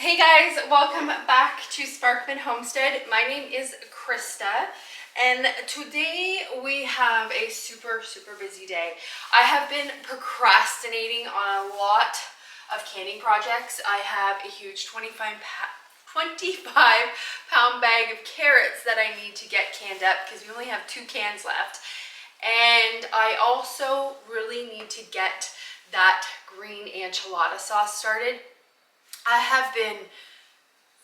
Hey guys, welcome back to Sparkman Homestead. My name is Krista, and today we have a super busy day. I have been procrastinating on a lot of canning projects. I have a huge 25 pound bag of carrots that I need to get canned up because we only have 2 cans left. And I also really need to get that green enchilada sauce started. I have been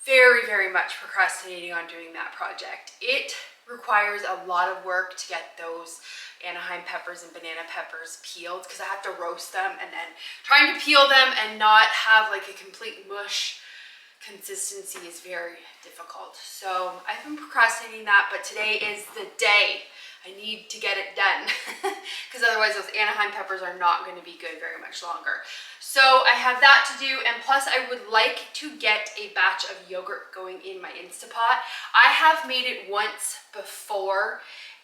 very much procrastinating on doing that project. It requires a lot of work to get those Anaheim peppers and banana peppers peeled because I have to roast them, and then trying to peel them and not have like a complete mush consistency is very difficult. So I've been procrastinating that, but today is the day. I need to get it done because otherwise those Anaheim peppers are not going to be good very much longer. So I have that to do, and plus I would like to get a batch of yogurt going in my Instapot. I have made it once before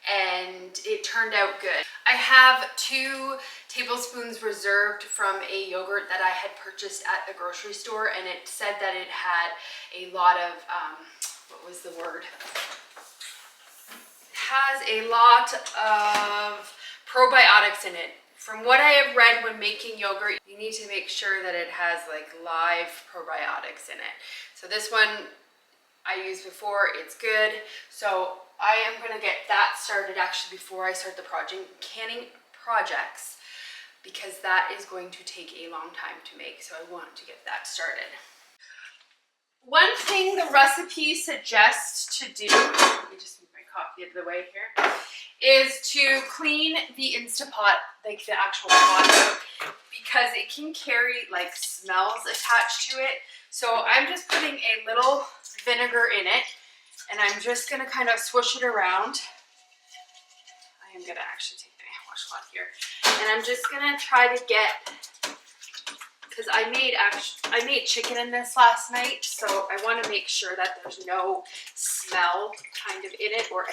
and it turned out good. I have 2 tablespoons reserved from a yogurt that I had purchased at the grocery store, and it said that it had a lot of, what was the word? Has a lot of probiotics in it. From what I have read when making yogurt, you need to make sure that it has like live probiotics in it. So this one I used before, it's good. So I am gonna get that started actually before I start the canning projects, because that is going to take a long time to make. So I want to get that started. One thing the recipe suggests to do, let me just move my coffee out of the way here, is to clean the Instapot, like the actual pot, because it can carry like smells attached to it. So I'm just putting a little vinegar in it, and I'm just gonna kind of swoosh it around. I am gonna actually take my washcloth here, and I'm just gonna try to get, because I made chicken in this last night, so I want to make sure that there's no smell kind of in it, or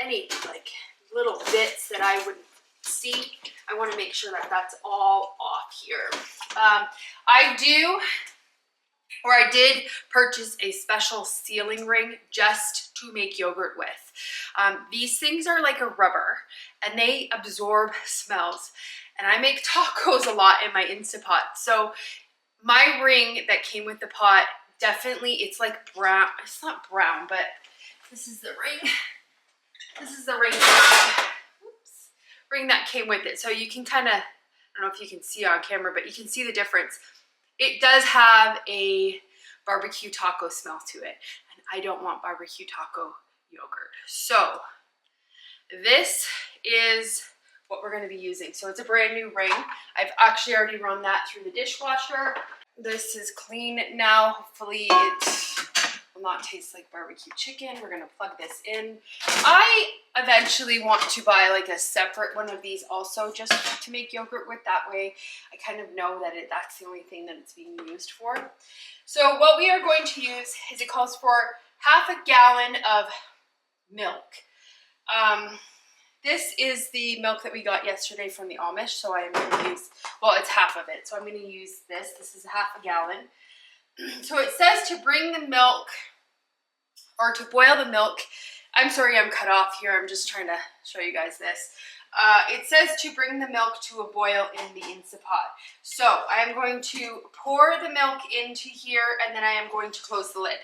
any like little bits that I would see. I want to make sure that that's all off here. I did purchase a special sealing ring just to make yogurt with. These things are like a rubber and they absorb smells. And I make tacos a lot in my Instapot. So my ring that came with the pot, definitely, it's like brown. It's not brown, but this is the ring. This is the ring. Oops. Ring that came with it. So you can kind of, I don't know if you can see on camera, but you can see the difference. It does have a barbecue taco smell to it. And I don't want barbecue taco yogurt. So this is what we're going to be using. So it's a brand new ring. I've actually already run that through the dishwasher. This is clean now. Hopefully it will not taste like barbecue chicken. We're going to plug this in. I eventually want to buy like a separate one of these also, just to make yogurt with. That way I kind of know that that's the only thing that it's being used for. So what we are going to use is, it calls for half a gallon of milk. This is the milk that we got yesterday from the Amish, so I am going to use, well, it's half of it, so I'm going to use this. This is half a gallon. So it says to bring the milk, or to boil the milk. I'm sorry I'm cut off here. I'm just trying to show you guys this. It says to bring the milk to a boil in the Instapot. So I am going to pour the milk into here, and then I am going to close the lid.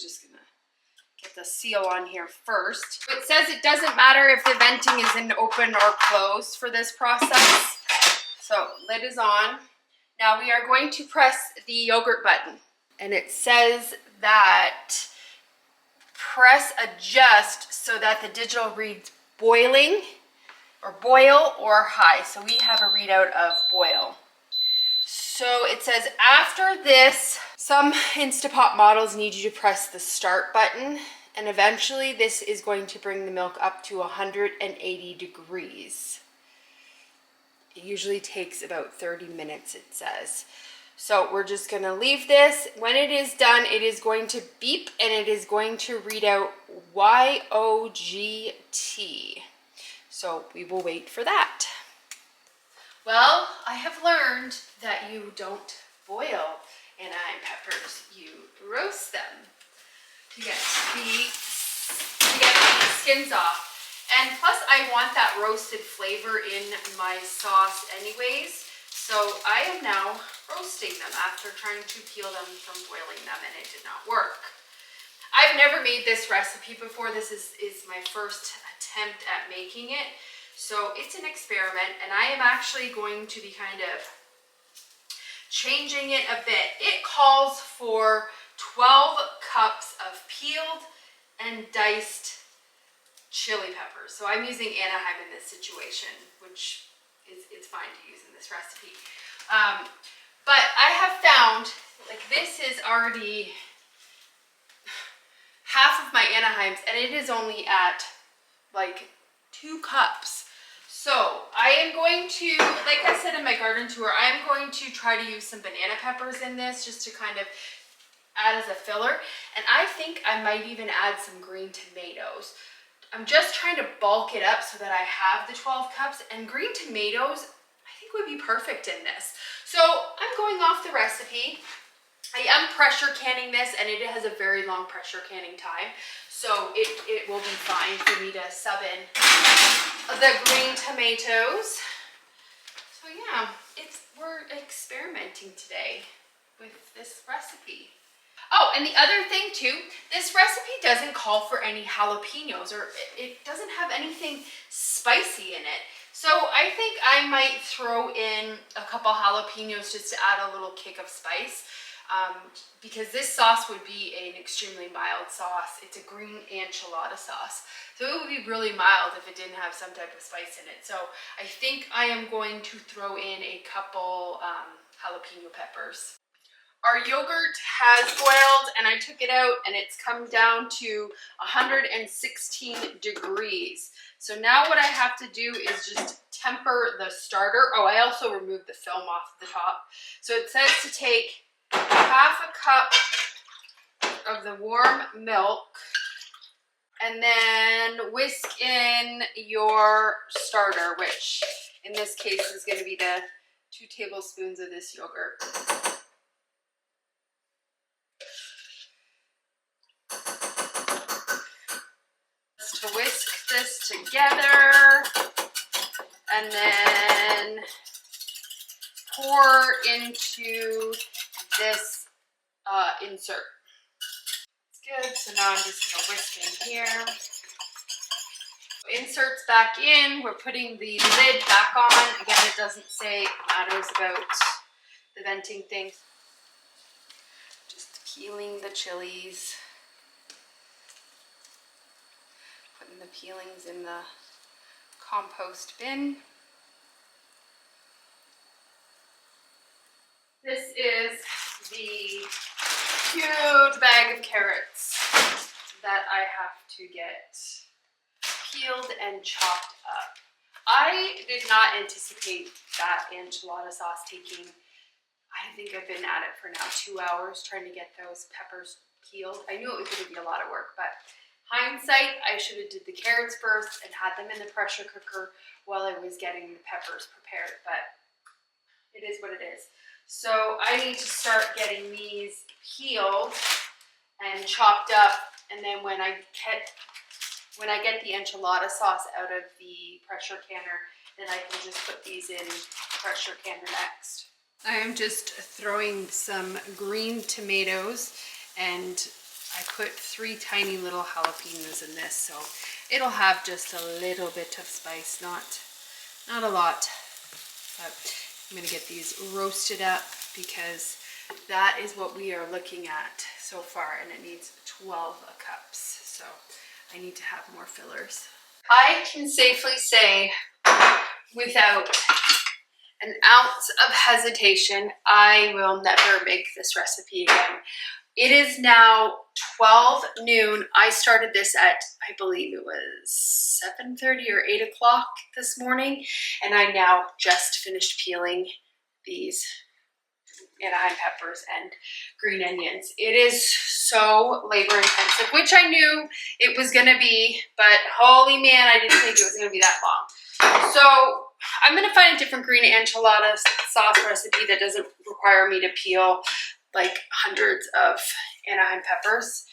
Just gonna get the seal on here first. It says it doesn't matter if the venting is in open or closed for this process. So lid is on. Now we are going to press the yogurt button, and it says that press adjust so that the digital reads boiling, or boil, or high. So we have a readout of boil. So it says after this, some Instapot models need you to press the start button, and eventually this is going to bring the milk up to 180 degrees. It usually takes about 30 minutes, it says. So we're just gonna leave this. When it is done, it is going to beep and it is going to read out YOGT. So we will wait for that. Well, I have learned that you don't boil anahime peppers, you roast them to get the skins off. And plus I want that roasted flavor in my sauce anyways. So I am now roasting them after trying to peel them from boiling them, and it did not work. I've never made this recipe before. This is my first attempt at making it. So it's an experiment, and I am actually going to be kind of changing it a bit. It calls for 12 cups of peeled and diced chili peppers. So I'm using anahime in this situation, which it's fine to use in this recipe. But I have found, like, this is already half of my anahimes, and it is only at like 2 cups. So I am going to, like I said in my garden tour, I am going to try to use some banana peppers in this just to kind of add as a filler. And I think I might even add some green tomatoes. I'm just trying to bulk it up so that I have the 12 cups, and green tomatoes I think would be perfect in this. So I'm going off the recipe. I am pressure canning this, and it has a very long pressure canning time. So it will be fine for me to sub in the green tomatoes. So yeah, we're experimenting today with this recipe. Oh, and the other thing too, this recipe doesn't call for any jalapenos, or it doesn't have anything spicy in it. So I think I might throw in a couple jalapenos just to add a little kick of spice. Because this sauce would be an extremely mild sauce. It's a green enchilada sauce. So it would be really mild if it didn't have some type of spice in it. So I think I am going to throw in a couple jalapeno peppers. Our yogurt has boiled, and I took it out, and it's come down to 116 degrees. So now what I have to do is just temper the starter. Oh, I also removed the film off the top. So it says to take half a cup of the warm milk, and then whisk in your starter, which in this case is going to be the 2 tablespoons of this yogurt. To whisk this together, and then pour into this insert. It's good. So now I'm just going to whisk in here. Inserts back in. We're putting the lid back on. Again, it doesn't say it matters about the venting thing. Just peeling the chilies. Putting the peelings in the compost bin. This is the huge bag of carrots that I have to get peeled and chopped up. I did not anticipate that enchilada sauce taking, I think I've been at it for now 2 hours trying to get those peppers peeled. I knew it was going to be a lot of work, but hindsight, I should have did the carrots first and had them in the pressure cooker while I was getting the peppers prepared, but it is what it is. So I need to start getting these peeled and chopped up, and then when I get the enchilada sauce out of the pressure canner, then I can just put these in pressure canner next. I am just throwing some green tomatoes, and I put 3 tiny little jalapenos in this, so it'll have just a little bit of spice, not a lot, but I'm going to get these roasted up because that is what we are looking at so far, and it needs 12 cups, so I need to have more fillers. I can safely say, without an ounce of hesitation, I will never make this recipe again. It is now 12 noon. I started this at, I believe it was 7:30 or 8 o'clock this morning, and I now just finished peeling these Anaheim peppers and green onions. It is so labor intensive, which I knew it was gonna be, but holy man, I didn't think it was gonna be that long. So I'm gonna find a different green enchilada sauce recipe that doesn't require me to peel like hundreds of Anaheim peppers.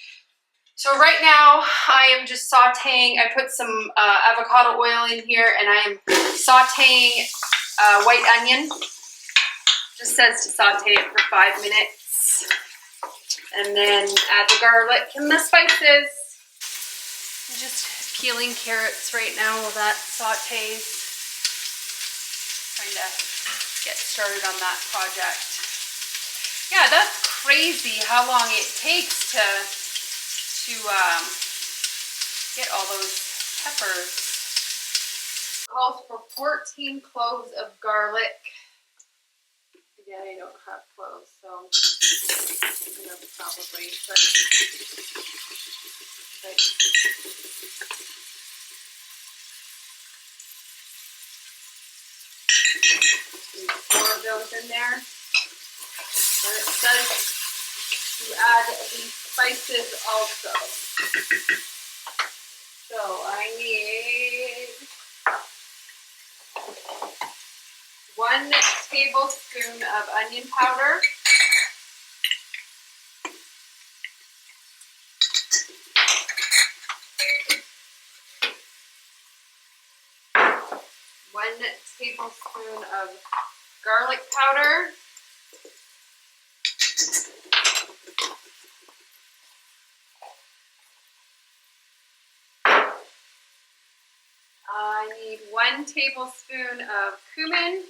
So right now I am just sauteing. I put some avocado oil in here, and I am sauteing white onion. Just says to saute it for 5 minutes. And then add the garlic and the spices. I'm just peeling carrots right now while that sautés. Trying to get started on that project. Yeah, that's crazy how long it takes to get all those peppers. Calls for 14 cloves of garlic. Again, I don't have cloves, so you know, probably. But 4 of those in there. And it says to add the spices also. So I need 1 tablespoon of onion powder, 1 tablespoon of garlic powder, I need 1 tablespoon of cumin,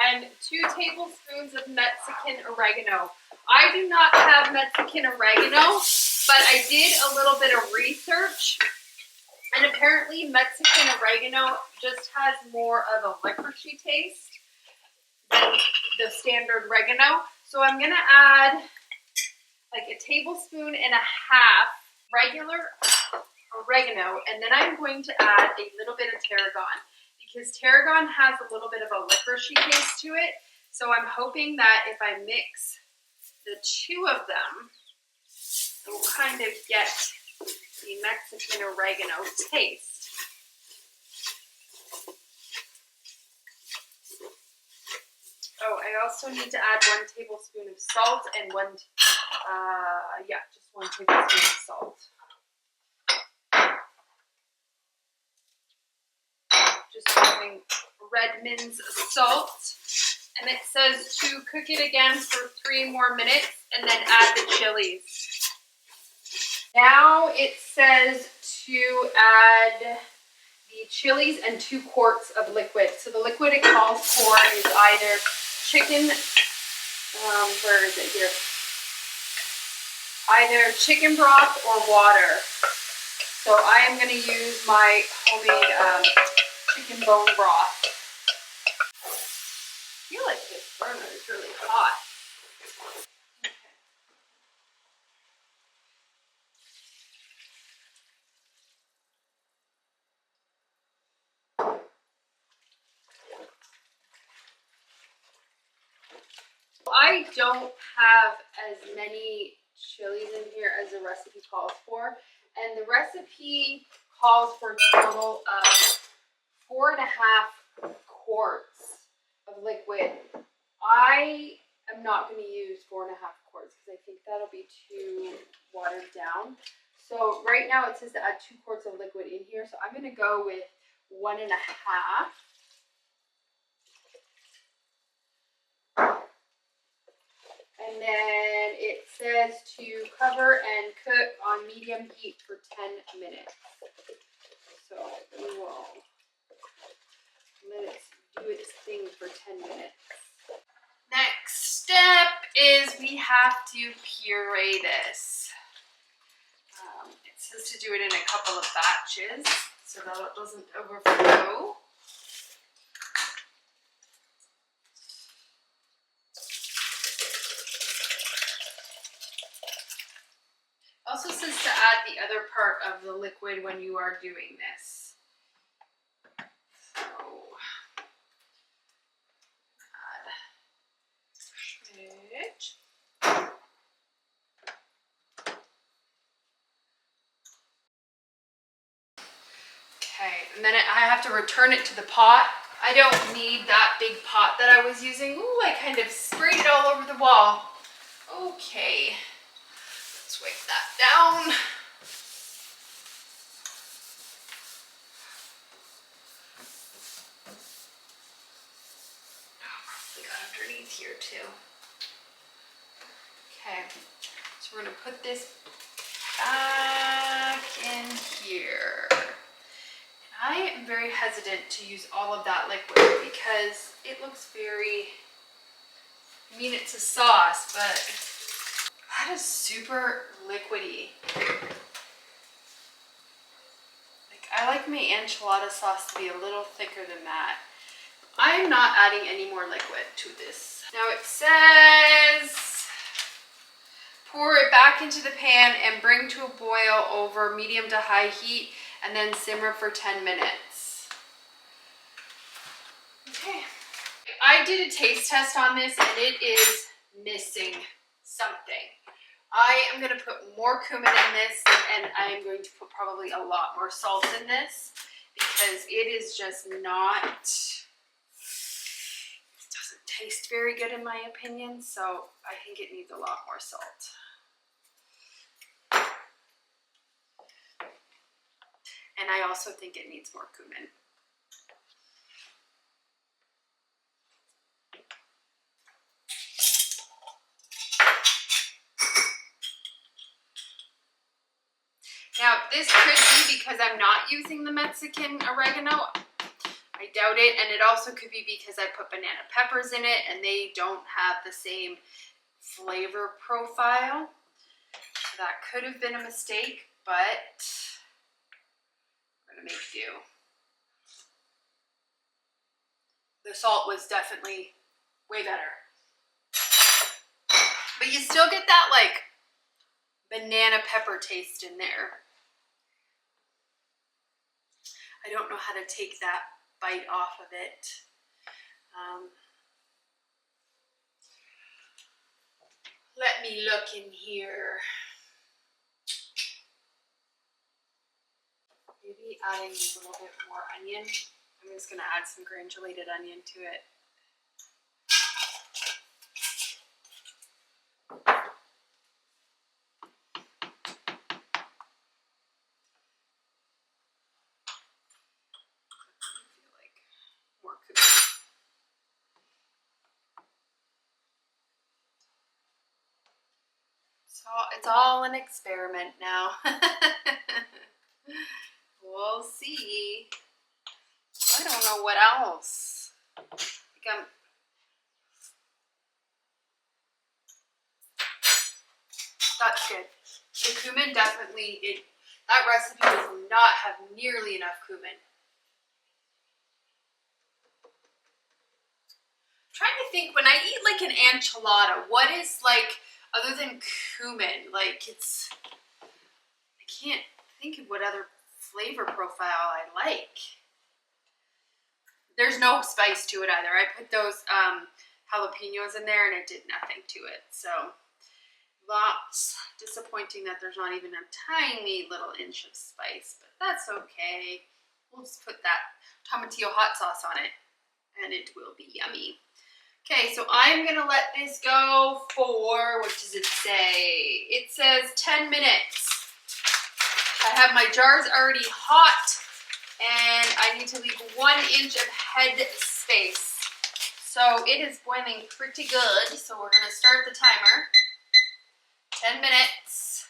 and 2 tablespoons of Mexican oregano. I do not have Mexican oregano, but I did a little bit of research, and apparently Mexican oregano just has more of a licoricey taste than the standard oregano. So I'm gonna add like 1.5 tablespoons regular oregano, and then I'm going to add a little bit of tarragon, because tarragon has a little bit of a licoricey taste to it. So I'm hoping that if I mix the 2 of them, it will kind of get the Mexican oregano taste. Oh, I also need to add 1 tablespoon of salt and just 1 tablespoon of salt. Just using Redmond's salt. And it says to cook it again for 3 more minutes and then add the chilies. Now it says to add the chilies and 2 quarts of liquid. So the liquid it calls for is either chicken, where is it here? Either chicken broth or water. So I am going to use my homemade chicken bone broth. I feel like this burner is really hot. I don't have as many chilies in here as the recipe calls for, and the recipe calls for a total of 4.5 quarts of liquid. I am not going to use 4.5 quarts because I think that'll be too watered down. So right now it says to add 2 quarts of liquid in here, so I'm going to go with 1.5. And then it says to cover and cook on medium heat for 10 minutes. So we will let it do its thing for 10 minutes. Next step is we have to puree this. It says to do it in a couple of batches so that it doesn't overflow. Also says to add the other part of the liquid when you are doing this. So add it. Okay, and then I have to return it to the pot. I don't need that big pot that I was using. Ooh, I kind of sprayed it all over the wall. Okay, let's wipe that down. Oh, probably got underneath here too. Okay, so we're gonna put this back in here. I am very hesitant to use all of that liquid because it looks very, I mean it's a sauce, but that is super liquidy. Like I like my enchilada sauce to be a little thicker than that. I'm not adding any more liquid to this. Now it says, pour it back into the pan and bring to a boil over medium to high heat and then simmer for 10 minutes. Okay. I did a taste test on this and it is missing something. I am going to put more cumin in this and I am going to put probably a lot more salt in this because it is just not, it doesn't taste very good in my opinion, so I think it needs a lot more salt. And I also think it needs more cumin. Now, this could be because I'm not using the Mexican oregano. I doubt it. And it also could be because I put banana peppers in it and they don't have the same flavor profile. So that could have been a mistake, but make do. The salt was definitely way better. But you still get that like banana pepper taste in there. I don't know how to take that bite off of it. Let me look in here. Maybe adding a little bit more onion. I'm just going to add some granulated onion to it. I feel like more cooking. So it's all an experiment now. We'll see. I don't know what else. That's good. The cumin definitely, that recipe does not have nearly enough cumin. I'm trying to think, when I eat like an enchilada, what is like, other than cumin, like it's, I can't think of what other flavor profile I like. There's no spice to it either. I put those jalapenos in there and it did nothing to it. So that's disappointing that there's not even a tiny little inch of spice, but that's okay. We'll just put that tomatillo hot sauce on it and it will be yummy. Okay, so I'm gonna let this go for, what does it say? It says 10 minutes. I have my jars already hot and I need to leave 1 inch of head space. So it is boiling pretty good. So we're gonna start the timer. 10 minutes.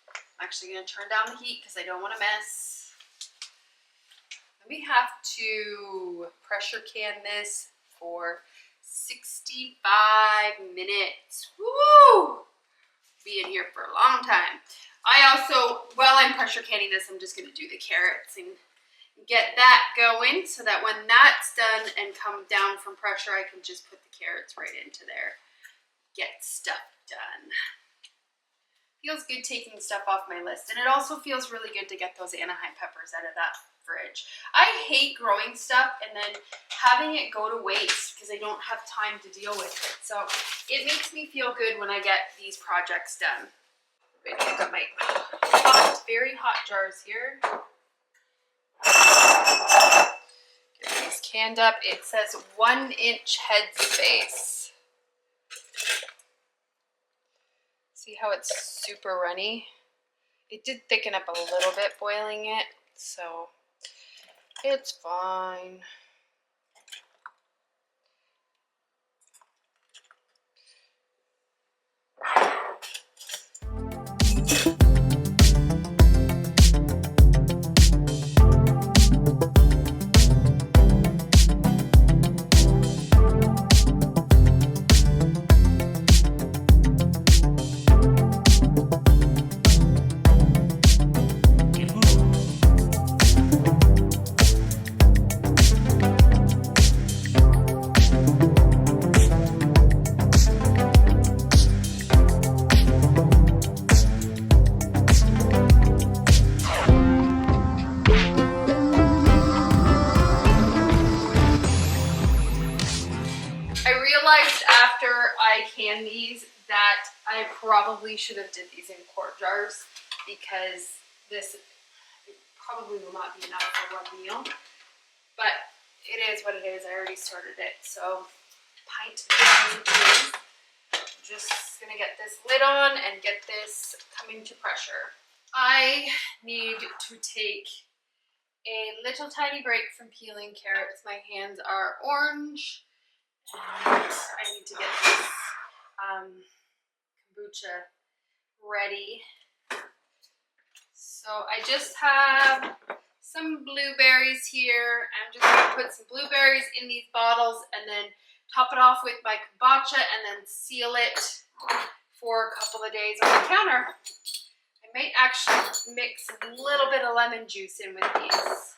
I'm actually gonna turn down the heat because I don't wanna mess. We have to pressure can this for 65 minutes. Woo! Be in here for a long time. I also, while I'm pressure canning this, I'm just going to do the carrots and get that going so that when that's done and come down from pressure, I can just put the carrots right into there. Get stuff done. Feels good taking stuff off my list. And it also feels really good to get those Anaheim peppers out of that fridge. I hate growing stuff and then having it go to waste because I don't have time to deal with it. So it makes me feel good when I get these projects done. I've got my hot, very hot jars here. Get these canned up. It says 1 inch head space. See how it's super runny? It did thicken up a little bit boiling it, so it's fine. Can these that I probably should have did these in quart jars because this probably will not be enough for one meal, but it is what it is. I already started it, so pint of cheese. Just gonna get this lid on and get this coming to pressure. I need to take a little tiny break from peeling carrots. My hands are orange and I need to get this kombucha ready. So I just have some blueberries here. I'm just going to put some blueberries in these bottles and then top it off with my kombucha and then seal it for a couple of days on the counter. I might actually mix a little bit of lemon juice in with these.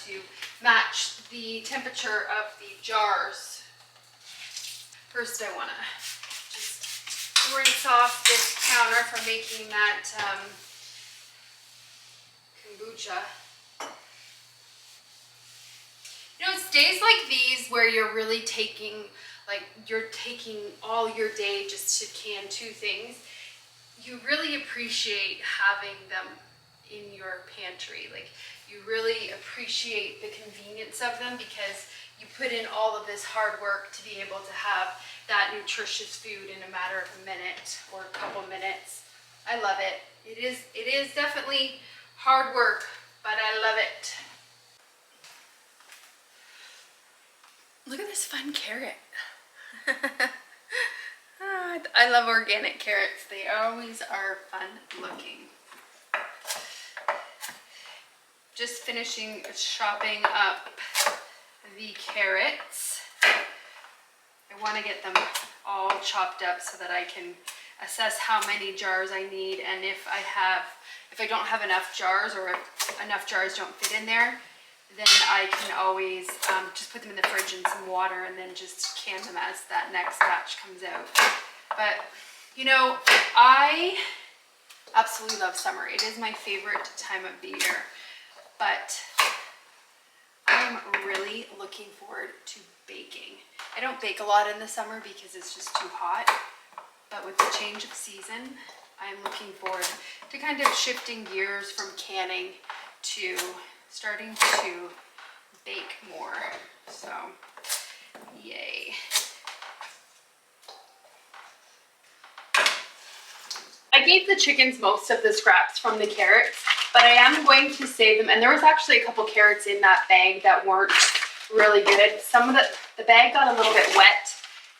To match the temperature of the jars. First I want to just rinse off this counter from making that kombucha. You know, it's days like these where you're really taking all your day just to can 2 things. You really appreciate having them in your pantry. Like, you really appreciate the convenience of them because you put in all of this hard work to be able to have that nutritious food in a matter of a minute or a couple minutes. I love it. It is definitely hard work, but I love it. Look at this fun carrot. I love organic carrots. They always are fun looking. Just finishing chopping up the carrots. I want to get them all chopped up so that I can assess how many jars I need, and if I don't have enough jars or if enough jars don't fit in there, then I can always just put them in the fridge in some water and then just can them as that next batch comes out. But you know, I absolutely love summer. It is my favorite time of the year. But I'm really looking forward to baking. I don't bake a lot in the summer because it's just too hot, but with the change of season, I'm looking forward to kind of shifting gears from canning to starting to bake more. So, yay. I gave the chickens most of the scraps from the carrots, but I am going to save them. And there was actually a couple carrots in that bag that weren't really good. Some of the bag got a little bit wet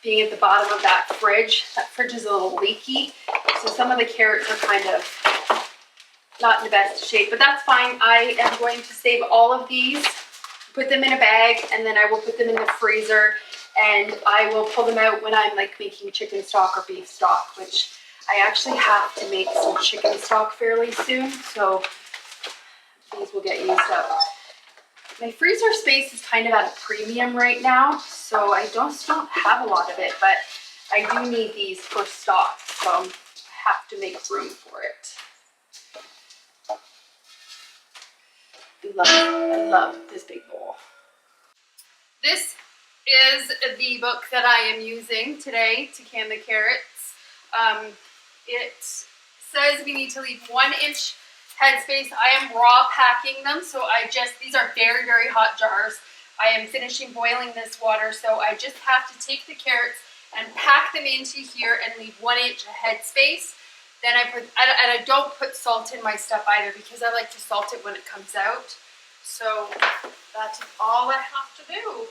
being at the bottom of that fridge. That fridge is a little leaky, so some of the carrots are kind of not in the best shape, but that's fine. I am going to save all of these, put them in a bag, and then I will put them in the freezer, and I will pull them out when I'm like making chicken stock or beef stock, which I actually have to make some chicken stock fairly soon, so these will get used up. My freezer space is kind of at a premium right now, so I don't have a lot of it, but I do need these for stock, so I have to make room for it. I love this big bowl. This is the book that I am using today to can the carrots. It says we need to leave 1 inch headspace. I am raw packing them, so these are very, very hot jars. I am finishing boiling this water, so I just have to take the carrots and pack them into here and leave 1 inch headspace. Then I don't put salt in my stuff either because I like to salt it when it comes out. So that's all I have to do.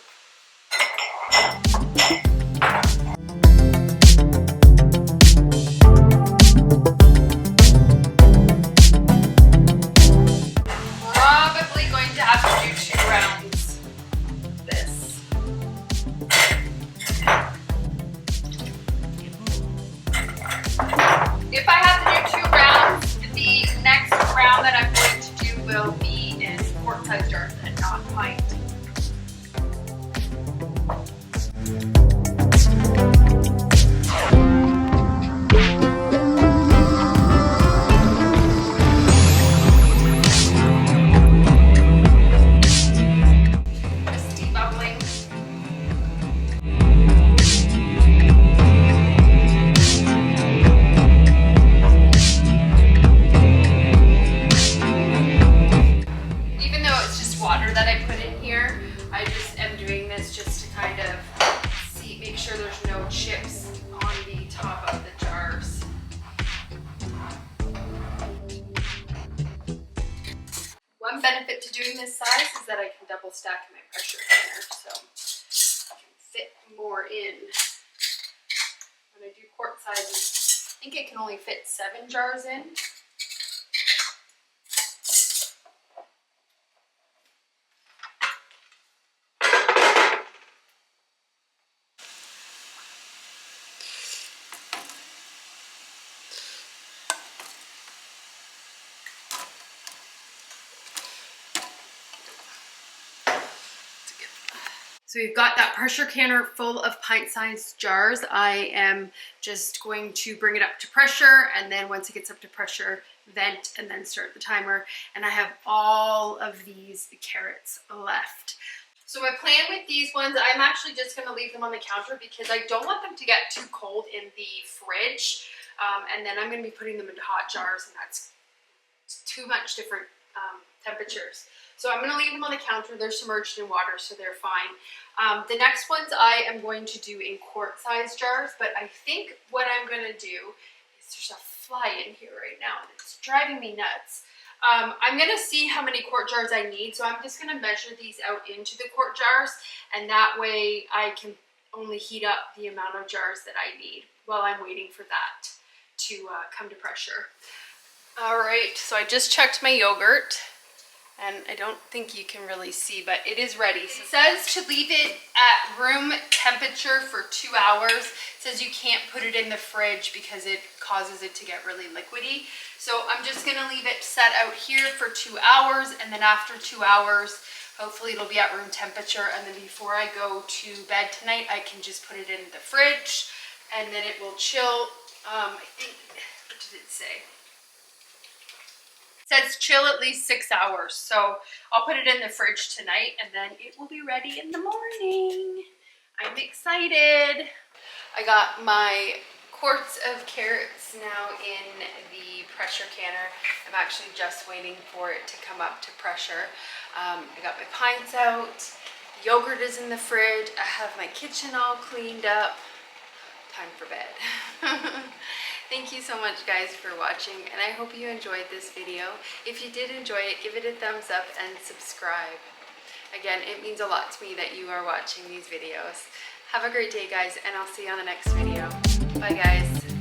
Probably going to have to do 2 rounds of this. If I have to do 2 rounds, the next round that I'm going to do will be in quart-sized jars and not pint. One benefit to doing this size is that I can double stack my pressure canner, so I can fit more in. When I do quart sizes, I think it can only fit 7 jars in. So we've got that pressure canner full of pint-sized jars. I am just going to bring it up to pressure, and then once it gets up to pressure, vent and then start the timer. And I have all of these carrots left. So my plan with these ones, I'm actually just gonna leave them on the counter because I don't want them to get too cold in the fridge. And then I'm gonna be putting them into hot jars, and that's too much different temperatures. So I'm gonna leave them on the counter. They're submerged in water, so they're fine. The next ones I am going to do in quart-sized jars, but I think what I'm gonna do is there's a fly in here right now, and it's driving me nuts. I'm gonna see how many quart jars I need, so I'm just gonna measure these out into the quart jars, and that way I can only heat up the amount of jars that I need while I'm waiting for that to come to pressure. All right, so I just checked my yogurt, and I don't think you can really see, but it is ready. So it says to leave it at room temperature for 2 hours. It says you can't put it in the fridge because it causes it to get really liquidy. So I'm just gonna leave it set out here for 2 hours, and then after 2 hours, hopefully it'll be at room temperature, and then before I go to bed tonight, I can just put it in the fridge, and then it will chill. I think, what did it say? It says chill at least 6 hours, so I'll put it in the fridge tonight, and then it will be ready in the morning. I'm excited. I got my quarts of carrots now in the pressure canner. I'm actually just waiting for it to come up to pressure. I got my pints out. The yogurt is in the fridge. I have my kitchen all cleaned up. Time for bed. Thank you so much, guys, for watching, and I hope you enjoyed this video. If you did enjoy it, give it a thumbs up and subscribe. Again, it means a lot to me that you are watching these videos. Have a great day, guys, and I'll see you on the next video. Bye, guys.